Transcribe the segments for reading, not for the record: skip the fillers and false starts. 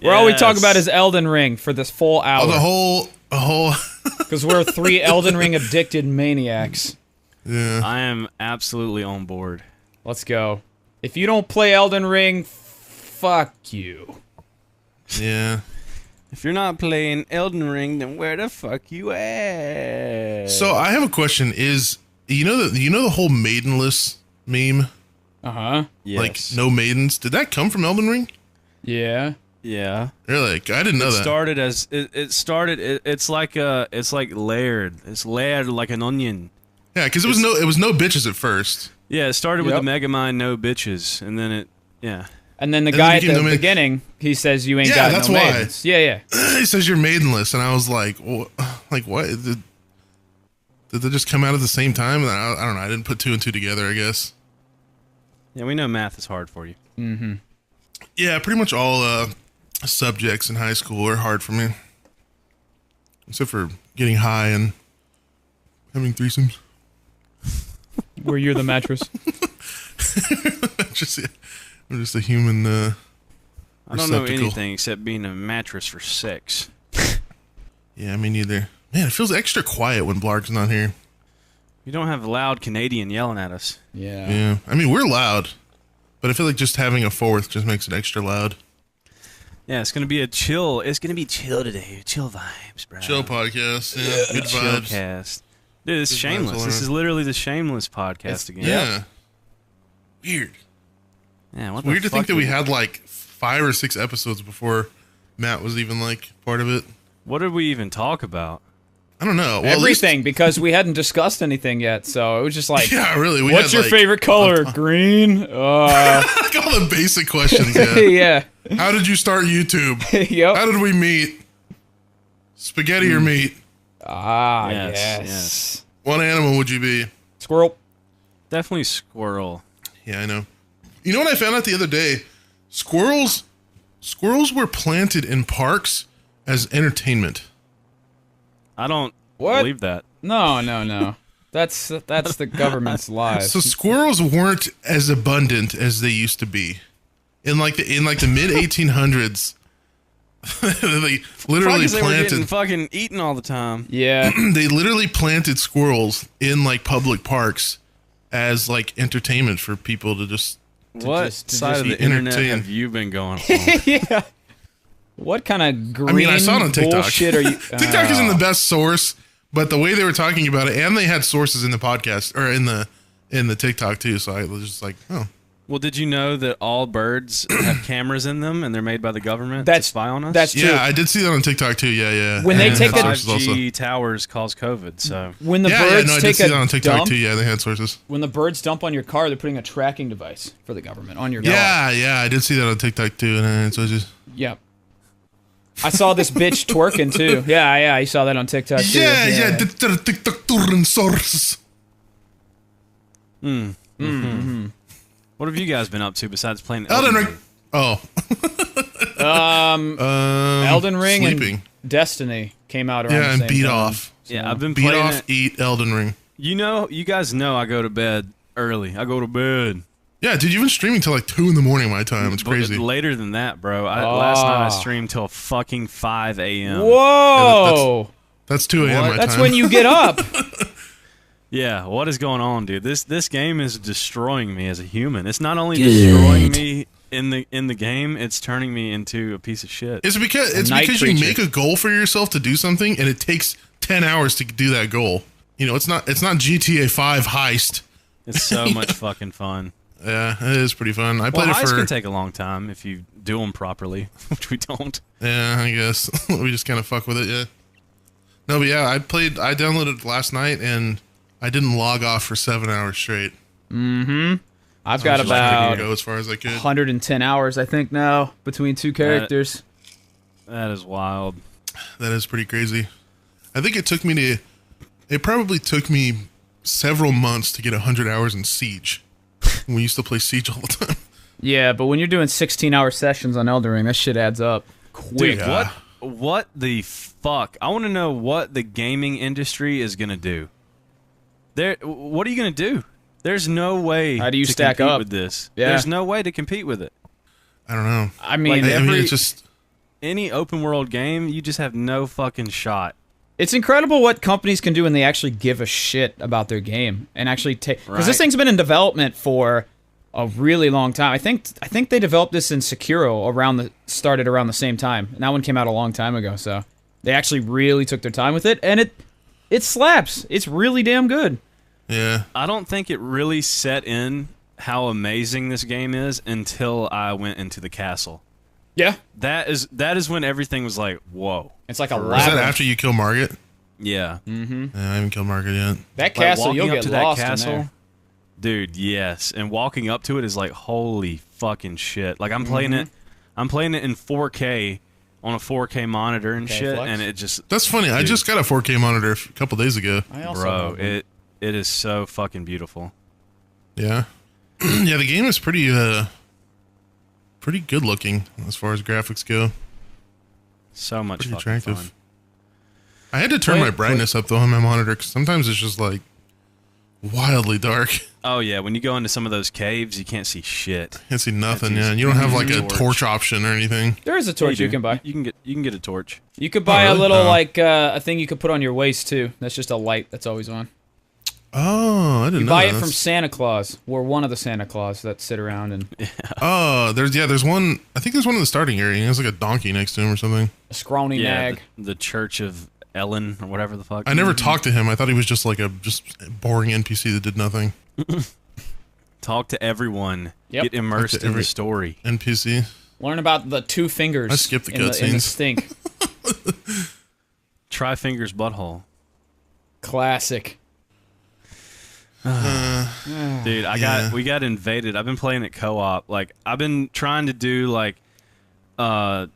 where all we talk about is Elden Ring for this full hour. Oh, the whole. Because we're 3 Elden Ring addicted maniacs. Yeah. I am absolutely on board. Let's go. If you don't play Elden Ring, fuck you. Yeah. If you're not playing Elden Ring, then where the fuck you at? So I have a question. Is you know the whole maidenless meme? Uh-huh. Yes. Like no maidens. Did that come from Elden Ring? Yeah. Yeah. Really? I didn't know that. Started as it's like layered. It's layered like an onion. Yeah, because it was no bitches at first. Yeah, it started with the Megamind no bitches, and then And then the guy at the beginning, he says you ain't got that's no why. maidens. Yeah. He says you're maidenless, and I was like, what? Did they just come out at the same time? And I don't know. I didn't put 2 and 2 together, I guess. Yeah, we know math is hard for you. Mm-hmm. Yeah, pretty much all subjects in high school are hard for me. Except for getting high and having threesomes. Where you're the mattress. I'm just a human I don't know anything except being a mattress for sex. Yeah, me neither. Man, it feels extra quiet when Blarg's not here. You don't have a loud Canadian yelling at us. Yeah. Yeah. I mean, we're loud. But I feel like just having a 4th just makes it extra loud. Yeah, it's gonna be chill today. Chill vibes, bro. Chill podcast. Yeah, good vibes. Chillcast. Dude, it's Good shameless. vibes, This is literally the shameless podcast again. Yeah. Weird. Yeah, what It's the weird to fuck think that we had like 5 or 6 episodes before Matt was even like part of it. What did we even talk about? I don't know. Well, Everything, because we hadn't discussed anything yet, so it was just like, yeah, really. What's your favorite color? Green? Like all the basic questions, yeah. Yeah. How did you start YouTube? Yep. How did we meet? Spaghetti or meat? Ah, Yes. yes. What animal would you be? Squirrel. Definitely squirrel. Yeah, I know. You know what I found out the other day? Squirrels were planted in parks as entertainment. I don't What? believe that. No. That's the government's lies. So squirrels weren't as abundant as they used to be. In like the mid 1800s, they literally They were getting planted. fucking eaten all the time. Yeah. They literally planted squirrels in like public parks as like entertainment for people to just. What to side just of be the internet entertained. have you been going on? Yeah. What kind of green I saw it on TikTok. bullshit are you? TikTok isn't the best source, but the way they were talking about it, and they had sources in the podcast or in the TikTok too. So I was just like, oh. Well, did you know that all birds have cameras in them and they're made by the government to That's spy on us? That's true. Yeah, I did see that on TikTok too. Yeah. When they And take had a- sources also. 5G towers cause COVID, so... When the I birds did take see that on a TikTok dump, too. Yeah, they had sources. when the birds dump on your car, they're putting a tracking device for the government on your car. Yeah, I did see that on TikTok too, and so just. Yep. I saw this bitch twerking too. Yeah, I saw that on TikTok too. Yeah, TikTok sources. What have you guys been up to besides playing Elden Ring. Oh, Elden Ring sleeping. and Destiny came out around Yeah, the and same beat time. off. Yeah, I've been Beat playing off. it. Eat Elden Ring. You guys know I go to bed early. I go to bed. Yeah, dude, you've been streaming till like 2 in the morning my time. It's But crazy. later than that, bro. Last night I streamed till fucking 5 a.m. Whoa! That's 2 a.m. my That's time. when you get up. Yeah, what is going on, dude? This game is destroying me as a human. It's not only destroying me in the game, it's turning me into a piece of shit. It's because night you creature. make a goal for yourself to do something, and it takes 10 hours to do that goal. You know, it's not GTA 5 heist. It's so much fucking fun. Yeah, it is pretty fun. I Well, played it heists for. can take a long time if you do them properly, which we don't. Yeah, I guess we just kind of fuck with it. Yeah. No, but yeah, I downloaded it last night, and I didn't log off for 7 hours straight. I've got Just letting about it go as far as I could. 110 hours, I think, now between two characters. That is wild. That is pretty crazy. I think it probably took me several months to get 100 hours in Siege. We used to play Siege all the time. Yeah, but when you're doing 16-hour sessions on Elden Ring, that shit adds up quick. Dude, what the fuck? I want to know what the gaming industry is gonna do. What are you gonna do? There's no way. How do you to stack compete up? with this? Yeah. There's no way to compete with it. I don't know. I mean, I mean, it's just any open world game, you just have no fucking shot. It's incredible what companies can do when they actually give a shit about their game and actually take. Because this Right. thing's been in development for a really long time. I think they developed this in Sekiro started around the same time, and that one came out a long time ago. So they actually really took their time with it, and it slaps. It's really damn good. Yeah. I don't think it really set in how amazing this game is until I went into the castle. Yeah, That is when everything was like, whoa. it's like a Is that labyrinth. after you kill Margit? Yeah. Yeah, I haven't killed Margit yet. That Like, castle, walking you'll up get to lost that castle, in there. dude. Yes, and walking up to it is like holy fucking shit. Like I'm playing it in 4K on a 4K monitor and Okay, shit, flex. and it just That's funny. I Dude. just got a 4K monitor a couple days ago. I also bro, have one. it is so fucking beautiful. Yeah. Yeah, the game is pretty good looking as far as graphics go. So much Pretty fucking attractive. fun. I had to turn Play- my brightness up though on my monitor because sometimes it's just like wildly dark. Oh yeah, when you go into some of those caves, you can't see shit. Can't see nothing. That's Yeah, and you don't have like a torch. torch option or anything. There is a torch you do. can buy. You can get a torch. You could buy Oh, a really? little Oh. a thing you could put on your waist too. That's just a light that's always on. Oh, I didn't You know buy that. it from Santa Claus, or one of the Santa Claus that sit around and Oh, there's one. I think there's one in the starting area. He has like a donkey next to him or something. a scrawny Yeah, nag. the Church of Ellen or whatever the fuck. I never talked to him. I thought he was just like a boring NPC that did nothing. Talk to everyone. Yep. Get immersed Talk to in every- the story. NPC. Learn about the two fingers. I skipped the in in the cutscenes. stink. Try fingers butthole. Classic. Dude, we got invaded. I've been playing it co-op. Like I've been trying to do like I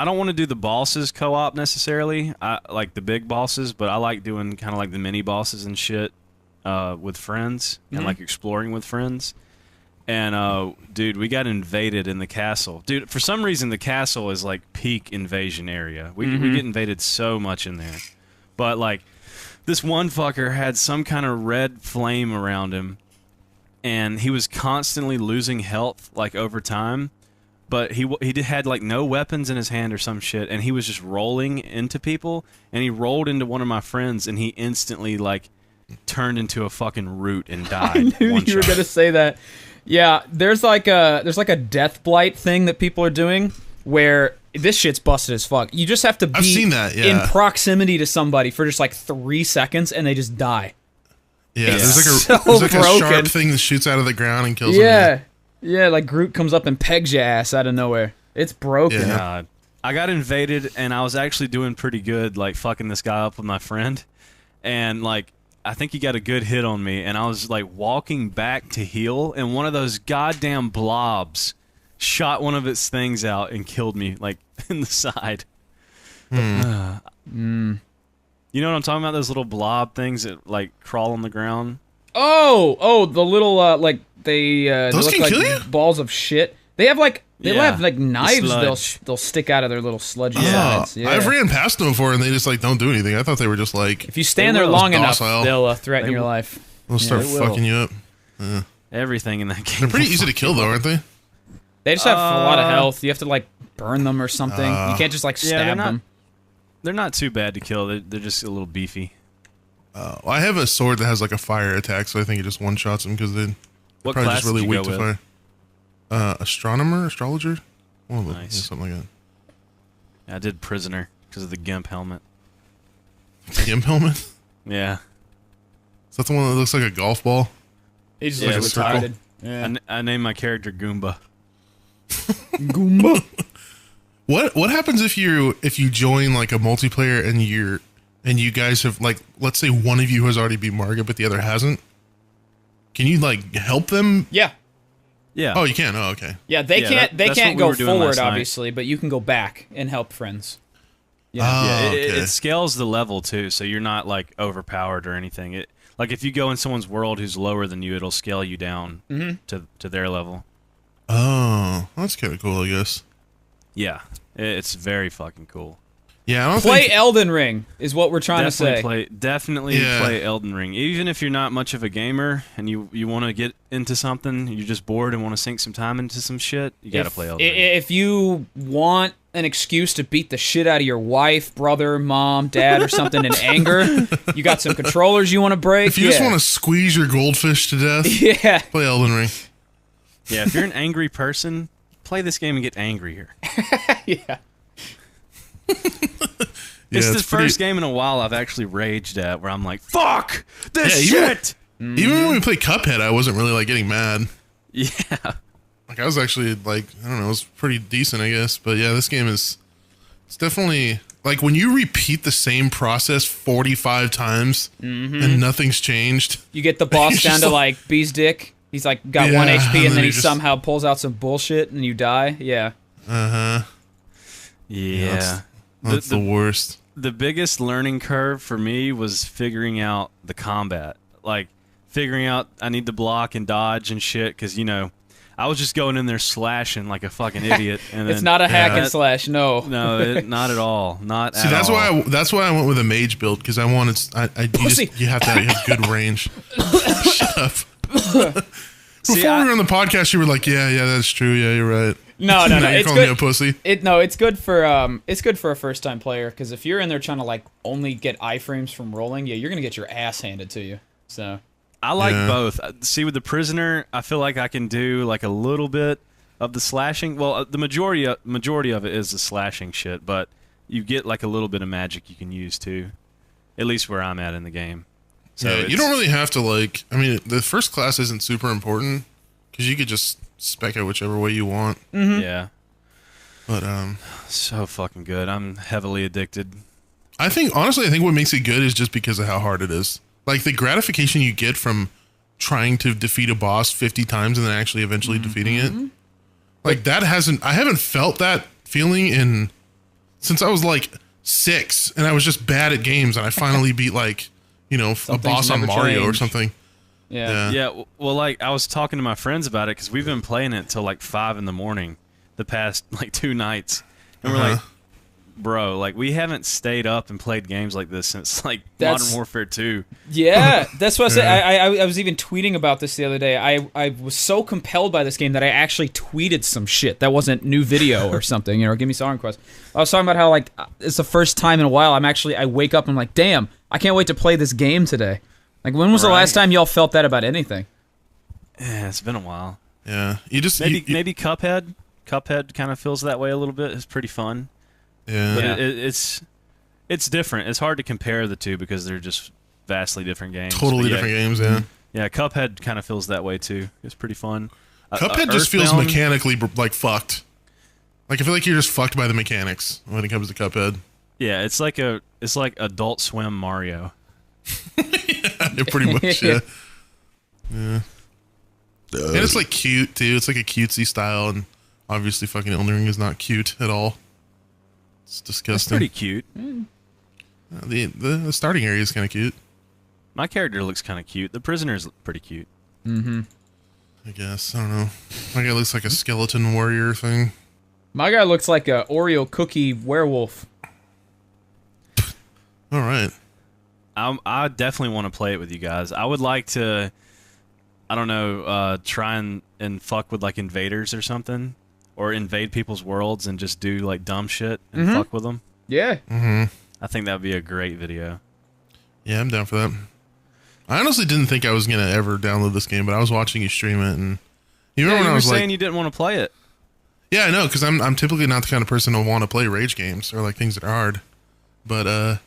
don't want to do the bosses co-op necessarily. I like the big bosses, but I like doing kind of like the mini bosses and shit with friends and like exploring with friends. And dude, we got invaded in the castle. Dude, for some reason the castle is like peak invasion area. We get invaded so much in there. But like this one fucker had some kind of red flame around him, and he was constantly losing health like over time. But he had like no weapons in his hand or some shit, and he was just rolling into people. And he rolled into one of my friends, and he instantly like turned into a fucking root and died. I knew one you were shot. gonna say that. Yeah, there's like a death blight thing that people are doing where this shit's busted as fuck. You just have to be I've seen that, yeah. in proximity to somebody for just like 3 seconds and they just die. Yeah, It's there's so a broken. sharp thing that shoots out of the ground and kills him. Yeah. Yeah, like Groot comes up and pegs your ass out of nowhere. It's broken. Yeah. God. I got invaded, and I was actually doing pretty good, like fucking this guy up with my friend, and like I think he got a good hit on me, and I was like walking back to heal, and one of those goddamn blobs shot one of its things out and killed me like in the side. You know what I'm talking about? Those little blob things that like crawl on the ground. Oh, the little like they Those look can like kill you? balls of shit. They have like Yeah, knives they'll sludge. they'll stick out of their little sludgy Oh, sides. Yeah. I've ran past them before and they just like don't do anything. I thought they were just like If you stand They there will. long enough, Docile. they'll threaten They your will. life. they'll start they will. fucking you up. Everything in that game. They're pretty will easy to fuck kill you though, up. aren't they? They just have a lot of health. You have to like burn them or something. You can't just like Yeah, they're stab not- them. They're not too bad to kill. They're just a little beefy. Well, I have a sword that has like a fire attack, so I think it just one shots them because they're What probably class just really did you weak go to with? fire. Astronomer, astrologer, one of them, Nice. yeah, something like I did prisoner because of the gimp helmet. that. Gimp helmet. Is Yeah. that the one that looks like a golf ball? He just Yeah, looks it's a circle. retarded. Yeah. I named my character Goomba. Goomba. What happens if you join like a multiplayer and you guys have like, let's say one of you has already beat Margit but the other hasn't? Can you like help them? Yeah. Yeah. Oh, you can. Oh, okay. Yeah, they Yeah, can't that's can't what we go were doing forward last night. obviously, but you can go back and help friends. Oh, Yeah, it okay. scales the level too, so you're not like overpowered or anything. It like if you go in someone's world who's lower than you, it'll scale you down to their level. Oh, that's kind of cool, I guess. Yeah, it's very fucking cool. Yeah, I don't Play think. Elden Ring is what we're trying to say. Definitely Yeah. play Elden Ring. Even if you're not much of a gamer and you want to get into something, you're just bored and want to sink some time into some shit, you gotta play Elden Ring. If you want an excuse to beat the shit out of your wife, brother, mom, dad, or something in anger. You got some controllers you want to break. If you just want to squeeze your goldfish to death, yeah, play Elden Ring. Yeah, if you're an angry person, play this game and get angrier. yeah. It's the first game in a while I've actually raged at where I'm like, fuck this shit! Even when we played Cuphead, I wasn't really, like, getting mad. Yeah. Like, I was actually, like, I don't know, it was pretty decent, I guess. But, yeah, this game is... It's definitely... Like, when you repeat the same process 45 times and nothing's changed... You get the boss down to, like, Bee's dick. He's, like, got 1 HP, and then he somehow pulls out some bullshit, and you die. Yeah. Uh-huh. Yeah. That's the worst. The biggest learning curve for me was figuring out the combat. Like, figuring out I need to block and dodge and shit, because, you know, I was just going in there slashing like a fucking idiot. And it's not a hack and slash, no. No, not at all. Not See, at that's all. that's why I went with a mage build, because I wanted... you have to have good range. Shut up. Before we were on the podcast, you were like, yeah, that's true. Yeah, you're right. No. You're It's calling good. me a pussy. It's good for a first time player, because if you're in there trying to like only get iframes from rolling, yeah, you're gonna get your ass handed to you. So I like both. See, with the prisoner, I feel like I can do like a little bit of the slashing. Well, the majority of it is the slashing shit, but you get like a little bit of magic you can use too. At least where I'm at in the game. So yeah, you don't really have to like. I mean, the first class isn't super important because you could just spec it whichever way you want. Yeah. But so fucking good. I'm heavily addicted. I think what makes it good is just because of how hard it is. Like the gratification you get from trying to defeat a boss 50 times and then actually eventually defeating it. Like I haven't felt that feeling since I was like 6 and I was just bad at games and I finally beat like, you know, a boss on Mario or something. Yeah. Well, like I was talking to my friends about it because we've been playing it till like 5 in the morning the past like 2 nights, and we're like, bro, like we haven't stayed up and played games like this since like Modern Warfare 2. Yeah, that's what I said. I was even tweeting about this the other day. I was so compelled by this game that I actually tweeted some shit that wasn't new video or something, you know, give me song request. I was talking about how like it's the first time in a while I wake up and I'm like, damn, I can't wait to play this game today. Like when was the last time y'all felt that about anything? Yeah, it's been a while. Yeah, you just maybe Cuphead. Cuphead kind of feels that way a little bit. It's pretty fun. Yeah, but it's different. It's hard to compare the two because they're just vastly different games. Totally different games. Yeah. Yeah, Cuphead kind of feels that way too. It's pretty fun. Cuphead just feels mechanically like fucked. Like I feel like you're just fucked by the mechanics when it comes to Cuphead. Yeah, it's like Adult Swim Mario. Yeah, pretty much. Yeah. And it's like cute too. It's like a cutesy style, and obviously, fucking Elden Ring is not cute at all. It's disgusting. It's pretty cute. The starting area is kind of cute. My character looks kind of cute. The prisoner's pretty cute. I guess. I don't know. My guy looks like a skeleton warrior thing. My guy looks like a Oreo cookie werewolf. All right. I definitely want to play it with you guys. I would like to, I don't know, try and fuck with like invaders or something, or invade people's worlds and just do like dumb shit and fuck with them. Yeah. I think that would be a great video. Yeah, I'm down for that. I honestly didn't think I was gonna ever download this game, but I was watching you stream it, and you remember when I was saying you didn't want to play it. Yeah, I know, because I'm typically not the kind of person to want to play rage games or like things that are hard. But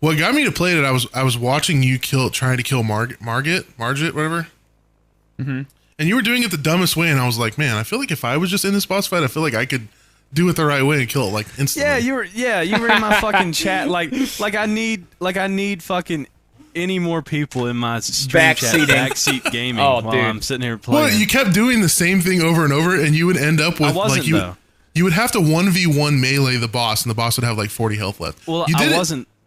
what got me to play it, I was watching you trying to kill Margit, whatever. And you were doing it the dumbest way, and I was like, man, I feel like if I was just in this boss fight, I feel like I could do it the right way and kill it like instantly. You were in my fucking chat like I need fucking any more people in my stream chat backseat gaming while I'm sitting here playing. Well, you kept doing the same thing over and over, and you would end up with you would have to 1v1 melee the boss, and the boss would have like 40 health left. Well,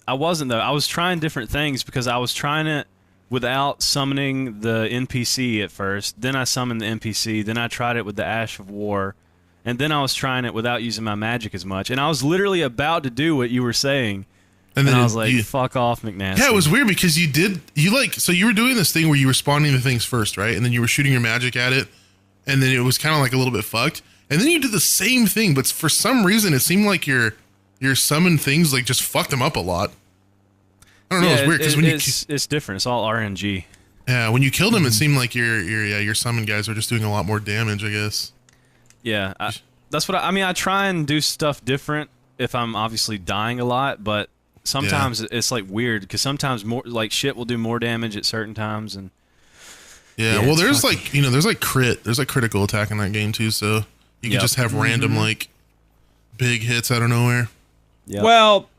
I wasn't though. I was trying different things because I was trying it without summoning the NPC at first. Then I summoned the NPC. Then I tried it with the Ash of War. And then I was trying it without using my magic as much. And I was literally about to do what you were saying. And then I was like, fuck off, McNasty. Yeah, it was weird because so you were doing this thing where you were spawning the things first, right? And then you were shooting your magic at it. And then it was kind of like a little bit fucked. and then you did the same thing, but for some reason it seemed like your summon things like just fucked them up a lot. I don't know. It's weird because when it's different. It's all RNG. Yeah, when you killed him, it seemed like your summon guys were just doing a lot more damage, I guess. Yeah, that's what I mean. I try and do stuff different if I'm obviously dying a lot, but sometimes it's like weird because sometimes more like shit will do more damage at certain times, and well, there's like there's like critical attack in that game too, so you can just have random like big hits out of nowhere. Yep. Well,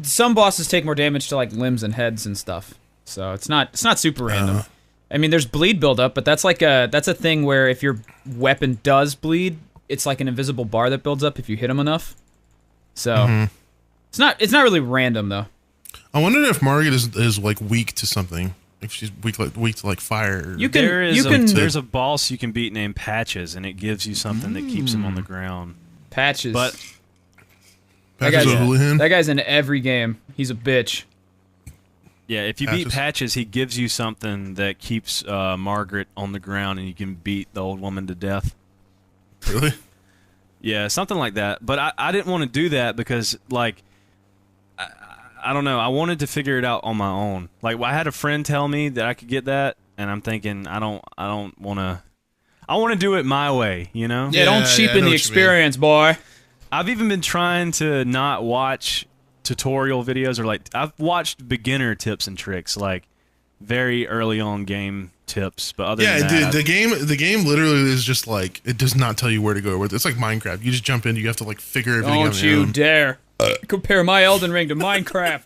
some bosses take more damage to like limbs and heads and stuff, so it's not super random. I mean, there's bleed buildup, but that's a thing where if your weapon does bleed, it's like an invisible bar that builds up if you hit them enough. So it's not really random though. I wonder if Margaret is like weak to something. If she's weak to like fire. There's a boss you can beat named Patches, and it gives you something that keeps him on the ground. Patches. But that guy's in every game. He's a bitch. Yeah, if you beat Patches, he gives you something that keeps Margaret on the ground, and you can beat the old woman to death. Really? Yeah, something like that. But I didn't want to do that because, like, I don't know. I wanted to figure it out on my own. Like, I had a friend tell me that I could get that, and I'm thinking, I don't want to. I want to do it my way, you know? Yeah, don't cheapen the experience, boy. I've even been trying to not watch tutorial videos, or like I've watched beginner tips and tricks, like very early on game tips, but other than that, dude, the game literally is just like, it does not tell you where to go with. It's like Minecraft. You just jump in, you have to like figure everything out. Don't you dare compare my Elden Ring to Minecraft.